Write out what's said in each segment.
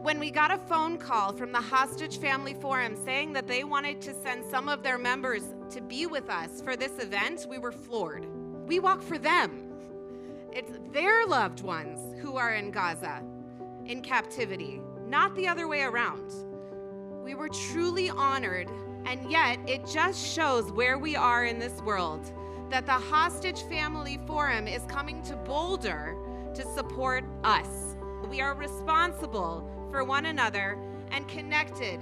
When we got a phone call from the Hostage Family Forum saying that they wanted to send some of their members to be with us for this event, we were floored. We walk for them. It's their loved ones who are in Gaza, in captivity, not the other way around. We were truly honored, and yet it just shows where we are in this world, that the Hostage Family Forum is coming to Boulder to support us. We are responsible for one another and connected,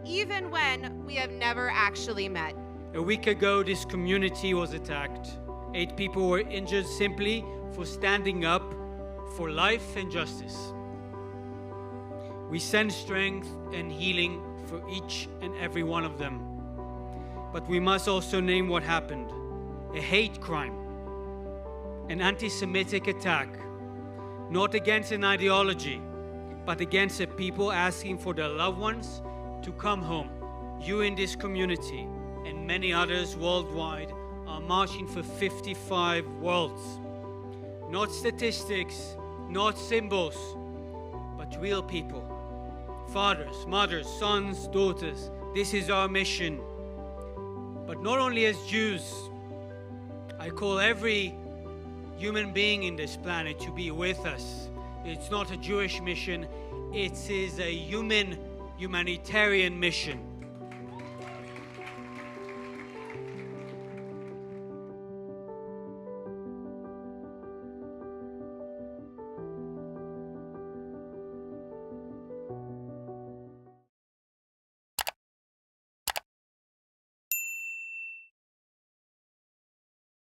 even when we have never actually met. A week ago, this community was attacked. 8 people were injured simply for standing up for life and justice. We send strength and healing for each and every one of them. But we must also name what happened: a hate crime, an anti-Semitic attack, not against an ideology, but against a people asking for their loved ones to come home. You in this community and many others worldwide are marching for 55 worlds. Not statistics, not symbols, but real people. Fathers, mothers, sons, daughters. This is our mission. But not only as Jews, I call every human being in this planet to be with us. It's not a Jewish mission, it is a humanitarian mission.